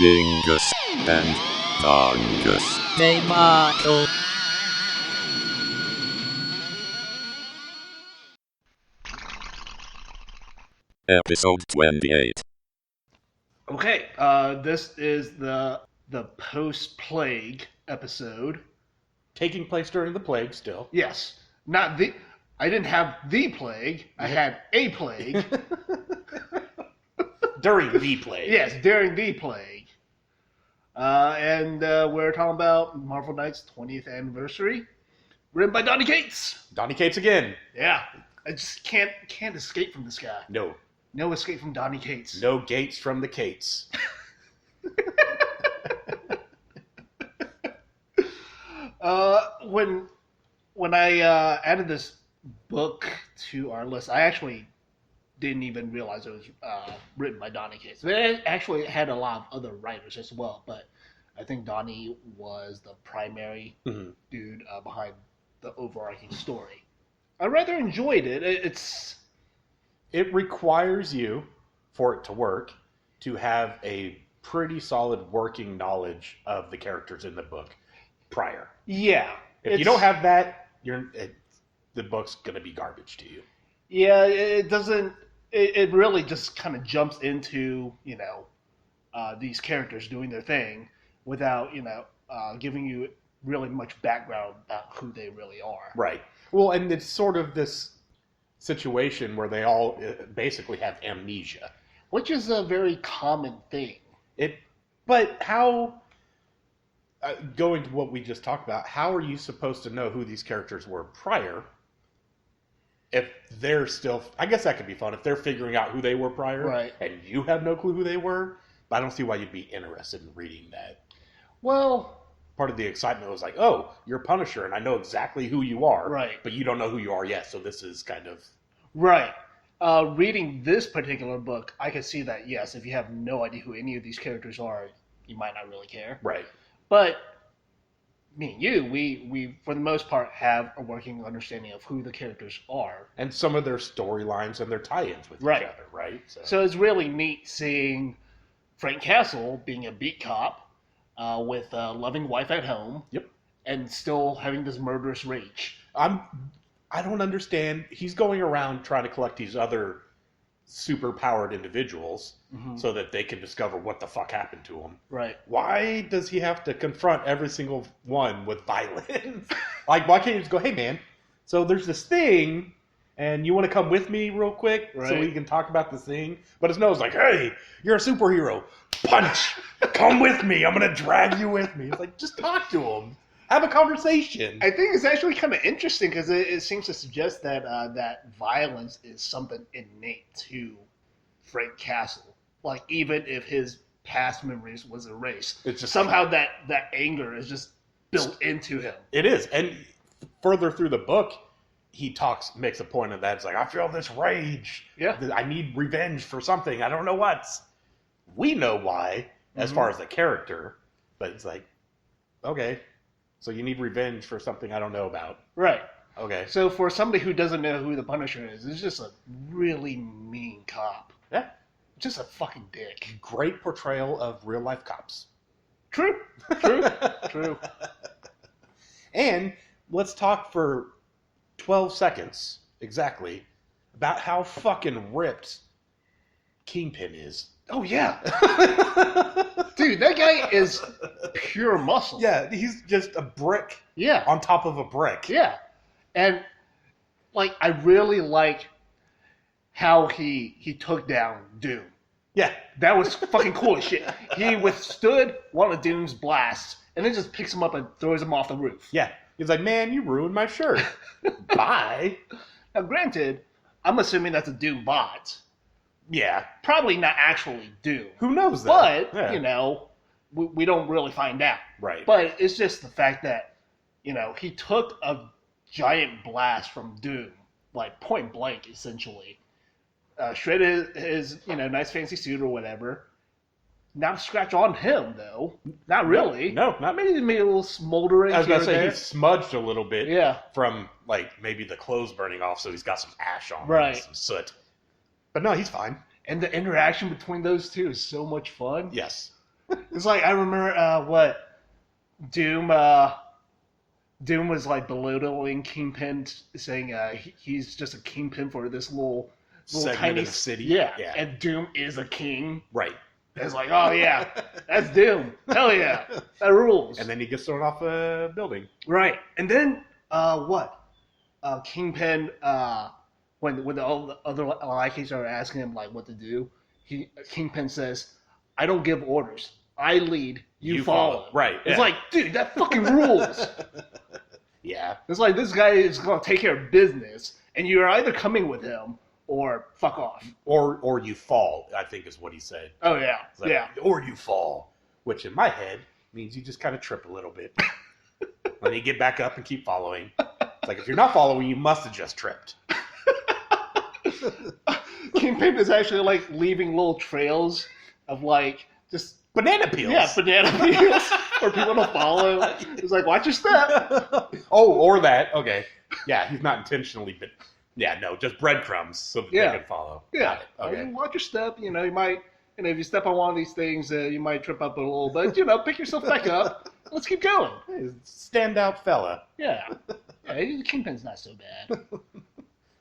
Dingus and Dongus. Hey, Michael. Episode 28. Okay, this is the post-plague episode. Taking place during the plague still. Yes, not the. I didn't have the plague. I had a plague. During the plague. Yes, during the plague. And we're talking about Marvel Knights' 20th anniversary, written by Donny Cates. Donny Cates again. Yeah, I just can't escape from this guy. No escape from Donny Cates. No gates from the Cates. When I added this book to our list, I actually didn't even realize it was written by Donny Cates. It actually had a lot of other writers as well, but I think Donny was the primary dude behind the overarching story. I rather enjoyed it. It requires you, for it to work, to have a pretty solid working knowledge of the characters in the book prior. Yeah. If you don't have that, the book's going to be garbage to you. Yeah, it doesn't. It really just kind of jumps into these characters doing their thing without giving you really much background about who they really are. Right. Well, and it's sort of this situation where they all basically have amnesia, which is a very common thing. But how? Going to what we just talked about, how are you supposed to know who these characters were prior? If they're still, I guess that could be fun if they're figuring out who they were prior, right? And you have no clue who they were. But I don't see why you'd be interested in reading that. Well, part of the excitement was like, oh, you're Punisher, and I know exactly who you are, right? But you don't know who you are yet, so this is kind of right. Reading this particular book, I can see that yes, if you have no idea who any of these characters are, you might not really care, right? But me and you, we for the most part have a working understanding of who the characters are. And some of their storylines and their tie-ins with each other, right? So it's really neat seeing Frank Castle being a beat cop with a loving wife at home. Yep. And still having this murderous rage. I don't understand. He's going around trying to collect these other super-powered individuals so that they can discover what the fuck happened to him. Right. Why does he have to confront every single one with violence? Like, why can't you just go, hey, man, so there's this thing, and you want to come with me real quick so we can talk about this thing? But his nose like, hey, you're a superhero. Punch! Come with me. I'm going to drag you with me. It's like, just talk to him. Have a conversation. I think it's actually kind of interesting because it seems to suggest that that violence is something innate to Frank Castle. Like, even if his past memories was erased, it's just somehow that anger is just built into him. It is. And further through the book, he makes a point of that. It's like, I feel this rage. Yeah. I need revenge for something. I don't know what. We know why, as far as the character, but it's like, okay. So you need revenge for something I don't know about. Right. Okay. So for somebody who doesn't know who the Punisher is, it's just a really mean cop. Yeah. Just a fucking dick. Great portrayal of real life cops. True. True. And let's talk for 12 seconds, exactly, about how fucking ripped Kingpin is. Oh, yeah. Dude, that guy is pure muscle. Yeah, he's just a brick on top of a brick. Yeah. And, like, I really like how he took down Doom. Yeah. That was fucking cool as shit. He withstood one of Doom's blasts and then just picks him up and throws him off the roof. Yeah. He's like, man, you ruined my shirt. Bye. Now, granted, I'm assuming that's a Doom bot. Yeah. Probably not actually Doom. Who knows that? But, we don't really find out. Right. But it's just the fact that, he took a giant blast from Doom, like point blank, essentially. Shredded his, nice fancy suit or whatever. Not a scratch on him, though. Not really. No, not maybe he made a little smoldering. I was going to say, he smudged a little bit. Yeah. From, maybe the clothes burning off, so he's got some ash on him. Right. And some soot. But no, he's fine. And the interaction between those two is so much fun. Yes. It's like, I remember Doom Doom was like belittling Kingpin, saying he's just a kingpin for this little segment tiny of the city. Yeah, and Doom is a king. Right. It's like, oh yeah, that's Doom. Hell yeah, that rules. And then he gets thrown off a building. Right, and then Kingpin, when all the other lackeys are asking him like what to do, Kingpin says, "I don't give orders. I lead. You follow." Right. It's like, dude, that fucking rules. Yeah. It's like, this guy is gonna take care of business, and you're either coming with him or fuck off. Or you fall, I think is what he said. Oh yeah, Like, yeah. Or you fall, which in my head means you just kind of trip a little bit. Then you get back up and keep following. It's like, if you're not following, you must have just tripped. Kingpin is actually like leaving little trails of like just Banana peels. Yeah, banana peels for people to follow. It's like, watch your step. Oh, or that. Okay. Yeah, he's not intentionally, but yeah, no, just breadcrumbs so that they can follow. Yeah. Got it. Okay. Watch your step. You know, you might, if you step on one of these things, you might trip up a little, but pick yourself back up. Let's keep going. Hey, standout fella. Yeah. The Kingpin's not so bad.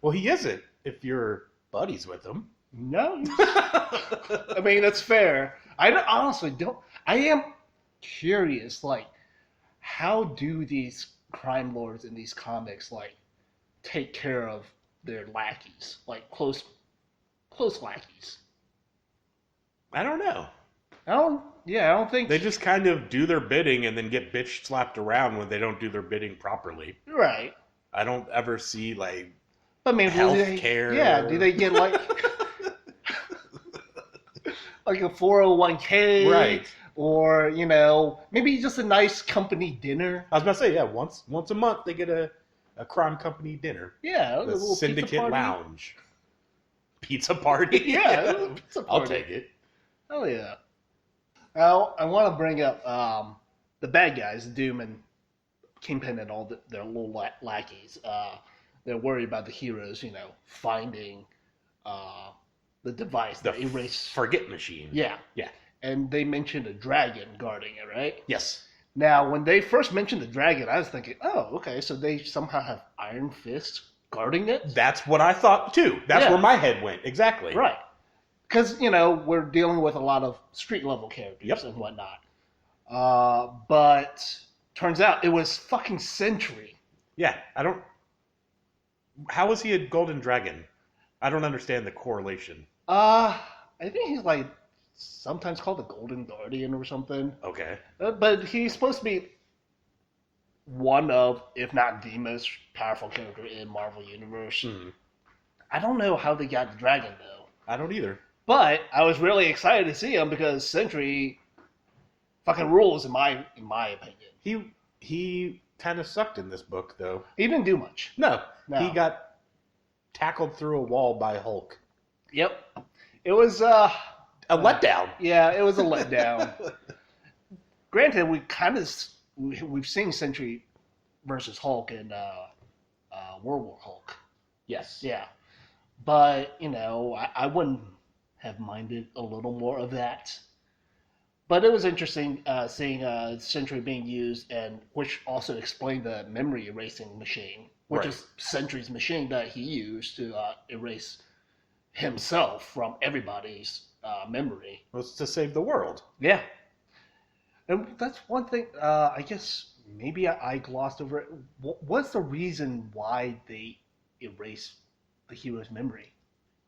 Well, he isn't if you're buddies with him. No. I mean, that's fair. I honestly don't. I am curious, like, how do these crime lords in these comics, like, take care of their lackeys, like close lackeys? I don't know. I don't think They just kind of do their bidding and then get bitch slapped around when they don't do their bidding properly. Right. I don't ever see like healthcare. Yeah, do they get like like a 401k? Right. Or, maybe just a nice company dinner. I was about to say, yeah, once a month they get a crime company dinner. Yeah, a little syndicate lounge. Pizza party. Yeah, pizza party. I'll take it. Oh yeah. Now I want to bring up the bad guys, Doom and Kingpin and all their little lackeys. They're worried about the heroes, finding the device, the erase forget machine. Yeah. Yeah. And they mentioned a dragon guarding it, right? Yes. Now, when they first mentioned the dragon, I was thinking, oh, okay, so they somehow have Iron Fist guarding it? That's what I thought, too. That's where my head went. Exactly. Right. Because, we're dealing with a lot of street-level characters and whatnot. But turns out it was fucking Sentry. Yeah, how is he a golden dragon? I don't understand the correlation. I think he's like sometimes called the Golden Guardian or something. Okay. But he's supposed to be one of, if not the most powerful character in Marvel Universe. Mm-hmm. I don't know how they got the dragon, though. I don't either. But I was really excited to see him because Sentry fucking rules, in my opinion. He kind of sucked in this book, though. He didn't do much. No. He got tackled through a wall by Hulk. Yep. It was a letdown. Yeah, it was a letdown. Granted, we've seen Sentry versus Hulk in World War Hulk. Yes. Yeah. But, I wouldn't have minded a little more of that. But it was interesting seeing Sentry being used, and which also explained the memory erasing machine, which is Sentry's machine that he used to erase himself from everybody's memory. Well, it's to save the world. Yeah. And that's one thing, I guess maybe I glossed over it. What's the reason why they erased the hero's memory?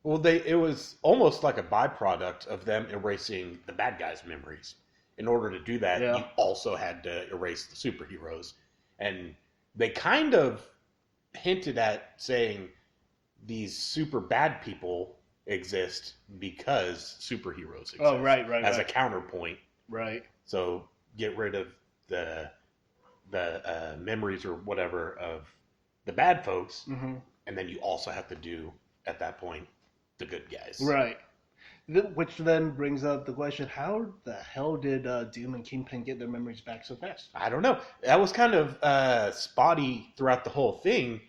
Well, it was almost like a byproduct of them erasing the bad guys' memories. In order to do that, you also had to erase the superheroes. And they kind of hinted at saying these super bad people exist because superheroes exist. Oh, right. As a counterpoint. Right. So get rid of the memories or whatever of the bad folks, and then you also have to do, at that point, the good guys. Right. Which then brings up the question, how the hell did Doom and Kingpin get their memories back so fast? I don't know. That was kind of spotty throughout the whole thing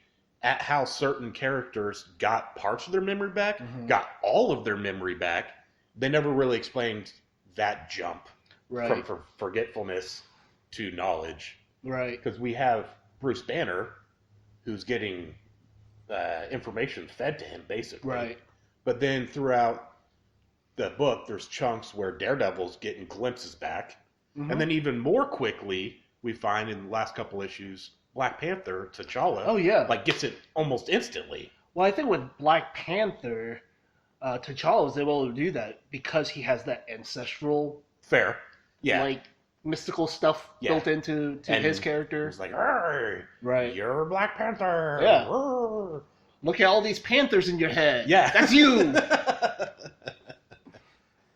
at how certain characters got parts of their memory back, got all of their memory back. They never really explained that jump. Right. From forgetfulness to knowledge. Right. Because we have Bruce Banner, who's getting information fed to him, basically. Right. But then throughout the book, there's chunks where Daredevil's getting glimpses back. Mm-hmm. And then even more quickly, we find in the last couple issues, Black Panther, T'Challa, like gets it almost instantly. Well, I think with Black Panther, T'Challa was able to do that because he has that ancestral... Fair. Yeah. Like, mystical stuff built into his character. He's like, right. You're Black Panther. Yeah. Arr. Look at all these panthers in your head. Yeah. That's you.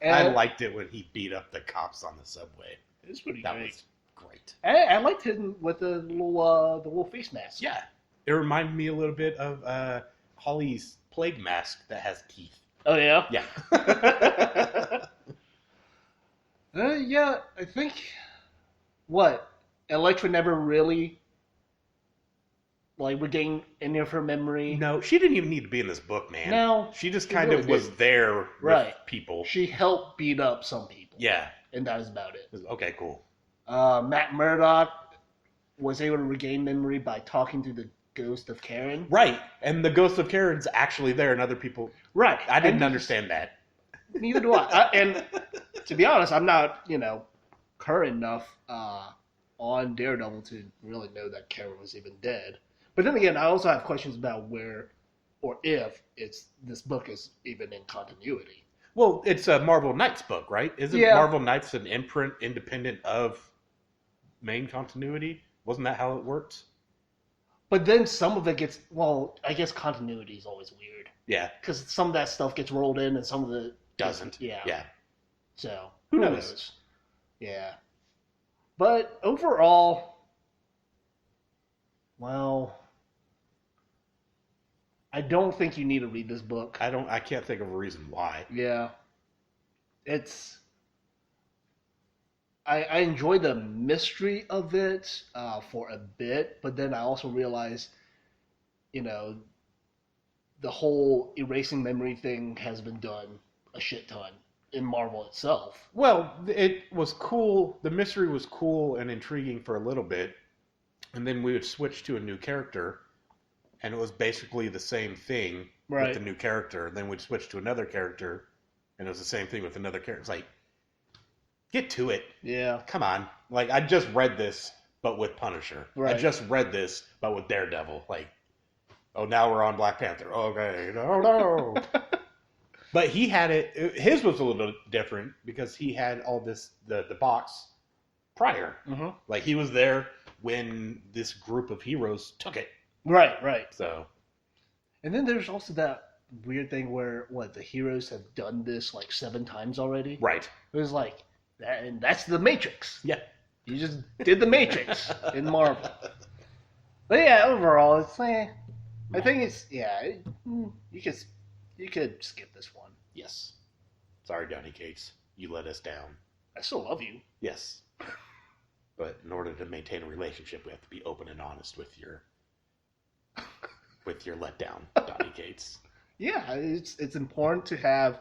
I liked it when he beat up the cops on the subway. It was pretty great. That was great. I liked him with the little face mask. Yeah. It reminded me a little bit of Holly's plague mask that has teeth. Oh, yeah? Yeah. Yeah, I think... What? Elektra never really... Like, regained any of her memory? No, she didn't even need to be in this book, man. No. She just kind of was there with people. She helped beat up some people. Yeah. And that was about it. Okay, cool. Matt Murdock was able to regain memory by talking to the ghost of Karen. Right. And the ghost of Karen's actually there and other people... Right. I didn't understand that. Neither do I. And to be honest, I'm not, current enough on Daredevil to really know that Karen was even dead. But then again, I also have questions about where or if this book is even in continuity. Well, it's a Marvel Knights book, right? Isn't Marvel Knights an imprint independent of main continuity? Wasn't that how it worked? But then some of it gets... Well, I guess continuity is always weird. Yeah. Because some of that stuff gets rolled in and some of it... Doesn't. Yeah. So, who knows? Yeah. But overall... Well... I don't think you need to read this book. I can't think of a reason why. Yeah. It's... I enjoy the mystery of it for a bit, but then I also realize, the whole erasing memory thing has been done a shit ton in Marvel itself. Well, it was cool. The mystery was cool and intriguing for a little bit, and then we would switch to a new character, and it was basically the same thing with the new character. And then we'd switch to another character, and it was the same thing with another character. It's like, get to it. Yeah. Come on. Like, I just read this, but with Punisher. Right. I just read this, but with Daredevil. Like, oh, now we're on Black Panther. Okay. No. But he had it. His was a little different because he had all this, the box prior. Mm-hmm. Like, he was there when this group of heroes took it. Right. So. And then there's also that weird thing where, the heroes have done this like 7 times already? Right. It was like, and that's the Matrix. Yeah. You just did the Matrix in Marvel. But yeah, overall, it's I think it's, you could skip this one. Yes. Sorry, Donny Cates. You let us down. I still love you. Yes. But in order to maintain a relationship, we have to be open and honest with your letdown, Donny Cates. Yeah, it's important to have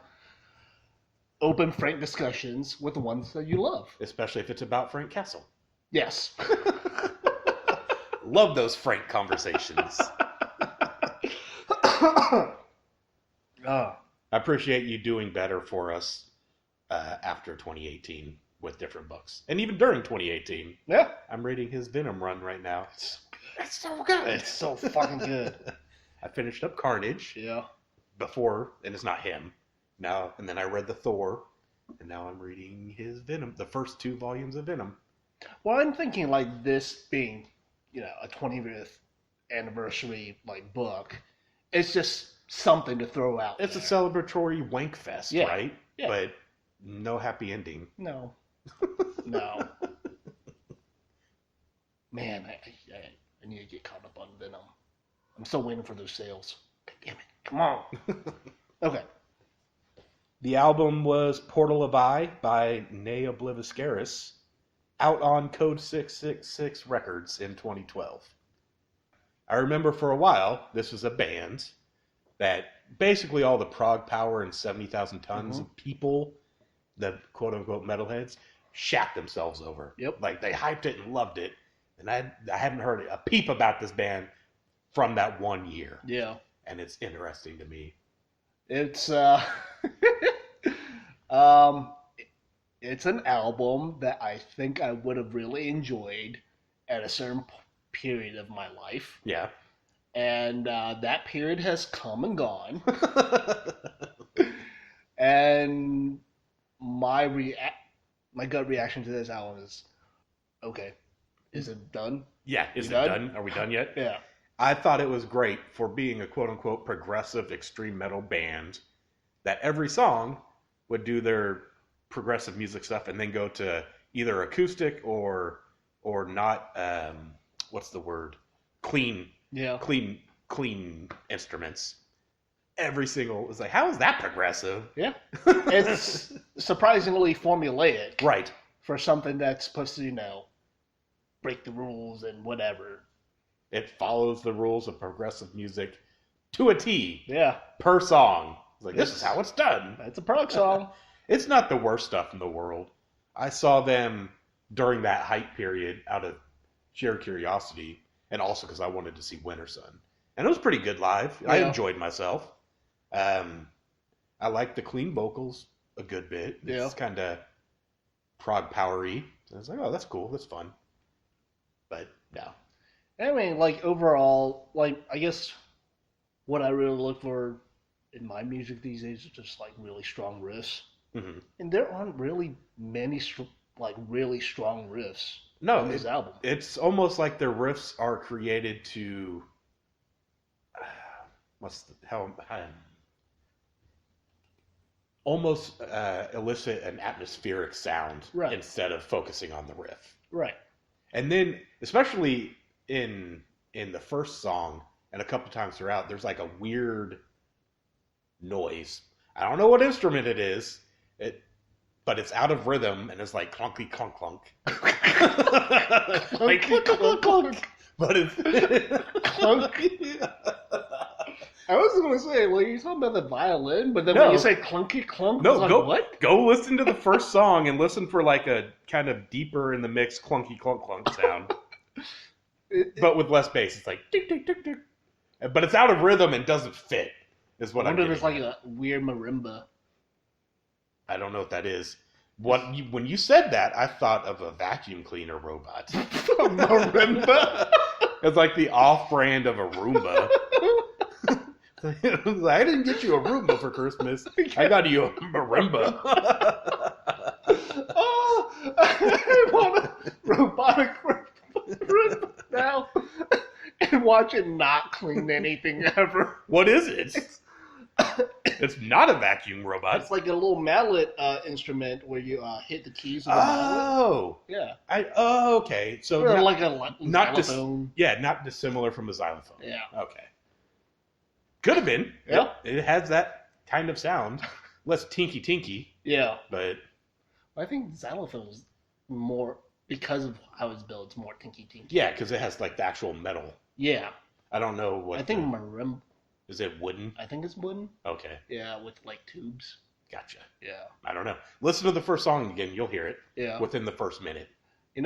open, frank discussions with the ones that you love. Especially if it's about Frank Castle. Yes. Love those frank conversations. I appreciate you doing better for us after 2018 with different books. And even during 2018. Yeah. I'm reading his Venom run right now. It's so good. It's so fucking good. I finished up Carnage. Yeah. Before, and it's not him. Now, and then I read the Thor, and now I'm reading his Venom, the first 2 volumes of Venom. Well, I'm thinking like this being, a 20th anniversary book, it's just something to throw out. It's a celebratory wank fest, right? Yeah. But no happy ending. No. Man, I need to get caught up on Venom. I'm still waiting for those sales. God damn it. Come on. Okay. The album was Portal of Eye by Ne Obliviscaris, out on Code 666 Records in 2012. I remember for a while, this was a band that basically all the prog power and 70,000 tons of people, the quote-unquote metalheads, shat themselves over. Yep. Like they hyped it and loved it, and I haven't heard a peep about this band from that 1 year. Yeah. And it's interesting to me. It's it's an album that I think I would have really enjoyed at a certain period of my life. Yeah. And that period has come and gone. And my gut reaction to this album is, okay, is it done? Yeah, is it done? Are we done yet? Yeah. I thought it was great for being a quote-unquote progressive extreme metal band that every song would do their progressive music stuff and then go to either acoustic or not, what's the word? Clean instruments. Every single was like, how is that progressive? Yeah. It's surprisingly formulaic. Right. For something that's supposed to, break the rules and whatever. It follows the rules of progressive music to a T. Yeah. Per song. It's like, this is how it's done. It's a prog song. It's not the worst stuff in the world. I saw them during that hype period out of sheer curiosity, and also because I wanted to see Winter Sun. And it was pretty good live. Yeah. I enjoyed myself. I like the clean vocals a good bit. It's kind of prog powery. So I was like, oh, that's cool. That's fun. But no. I mean, overall, I guess what I really look for in my music these days is just, really strong riffs. Mm-hmm. And there aren't really many, really strong riffs on this album. It's almost like their riffs are created to... almost elicit an atmospheric sound instead of focusing on the riff. Right. And then, especially in the first song and a couple times throughout, there's a weird noise. I don't know what instrument it is, but it's out of rhythm and it's like clunky clunk clunk. Like clunk clunk. But it's clunk. I was going to say, you're talking about the violin, but then when you say clunky clunk, what? Go listen to the first song and listen for a kind of deeper in the mix clunky clunk clunk sound. But with less bass. It's like tick, tick, tick, tick. But it's out of rhythm and doesn't fit, is what I'm getting at. I wonder if it's a weird marimba. I don't know what that is. When you said that, I thought of a vacuum cleaner robot. Marimba? It's like the off-brand of a Roomba. I didn't get you a Roomba for Christmas. I got you a marimba. Oh, I want a robotic marimba now and watch it not clean anything ever. What is it? It's not a vacuum robot. It's like a little mallet instrument where you hit the keys with a mallet. Yeah. Okay. So or like a xylophone. Not dissimilar from a xylophone. Yeah. Okay. Could have been. Yeah. It has that kind of sound. Less tinky. Yeah. But I think xylophone is more, because of how it's built, it's more tinky. Yeah, because it has the actual metal. Yeah. I don't know what. I think marimba. Is it wooden? I think it's wooden. Okay. Yeah, with tubes. Gotcha. Yeah. I don't know. Listen to the first song again. You'll hear it. Yeah. Within the first minute.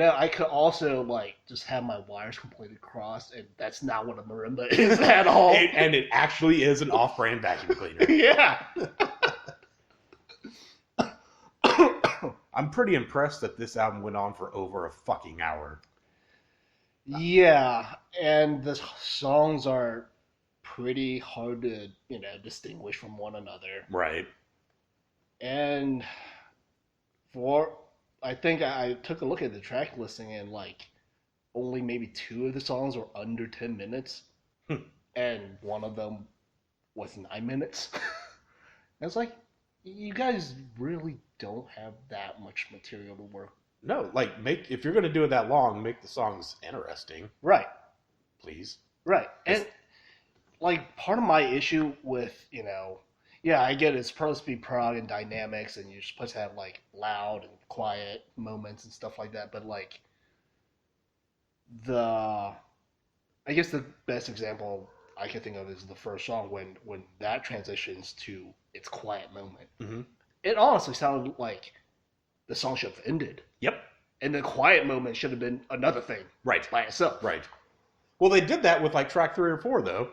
I could also just have my wires completely crossed, and that's not what a marimba is at all. And it actually is an off-brand vacuum cleaner. Yeah. I'm pretty impressed that this album went on for over a fucking hour. Yeah, and the songs are pretty hard to, distinguish from one another. Right. And I think I took a look at the track listing, and only maybe 2 of the songs were under 10 minutes. And one of them was 9 minutes. I was like, you guys really don't have that much material to work. No, if you're going to do it that long, make the songs interesting. Right. Please. Right. And part of my issue with, I get it's supposed to be prog and dynamics, and you're supposed to have loud and quiet moments and stuff like that. But I guess the best example I can think of is the first song when that transitions to its quiet moment. Mm-hmm. It honestly sounded like the song should have ended. Yep. And the quiet moment should have been another thing. Right. By itself. Right. Well, they did that with like track 3 or 4, though.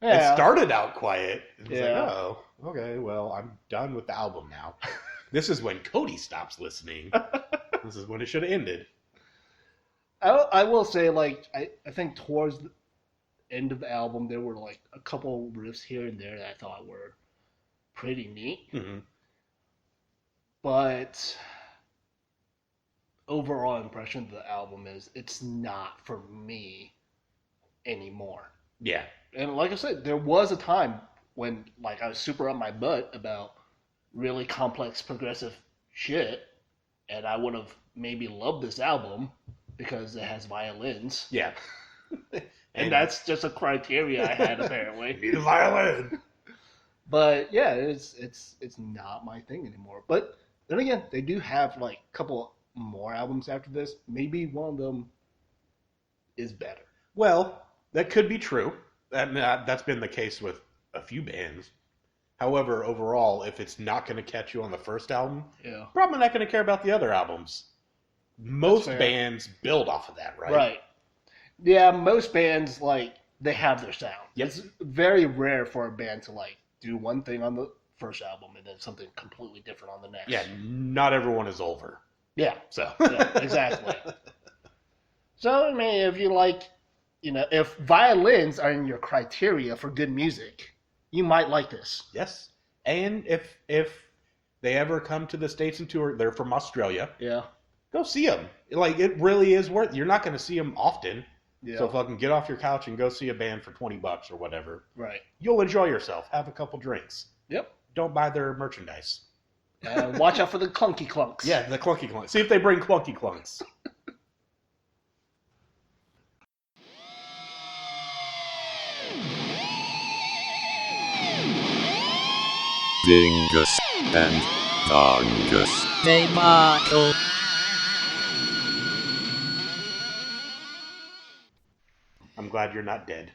Yeah. It started out quiet. It was Yeah. like, oh, okay, well, I'm done with the album now. This is when Cody stops listening. This is when it should have ended. I will say, like, I think towards the end of the album, there were, like, a couple riffs here and there that I thought were pretty neat. Mm-hmm. But overall impression of the album is it's not for me anymore. Yeah. And like I said, there was a time when, like, I was super on my butt about really complex progressive shit, and I would have maybe loved this album because it has violins. Yeah. And that's just a criteria I had, apparently. Need a violin. But yeah, it's not my thing anymore. But then again, they do have like a couple more albums after this. Maybe one of them is better. Well, that could be true. That's been the case with a few bands. However, overall, if it's not going to catch you on the first album, Yeah. probably not going to care about the other albums. Most bands build off of that, right? Right. Yeah, most bands, like, they have their sound. Yep. It's very rare for a band to, like, do one thing on the first album and then something completely different on the next. Yeah, not everyone is over. Yeah. So. Yeah, exactly. So, I mean, if you like, you know, if violins are in your criteria for good music, you might like this. Yes. And if they ever come to the States and tour, they're from Australia. Yeah. Go see them. Like, it really is worth it. You're not going to see them often. Yeah. So fucking get off your couch and go see a band for $20 or whatever. Right. You'll enjoy yourself. Have a couple drinks. Yep. Don't buy their merchandise. And watch out for the clunky clunks. Yeah, the clunky clunks. See if they bring clunky clunks. Dingus and Dongus. Hey, Michael. I'm glad you're not dead.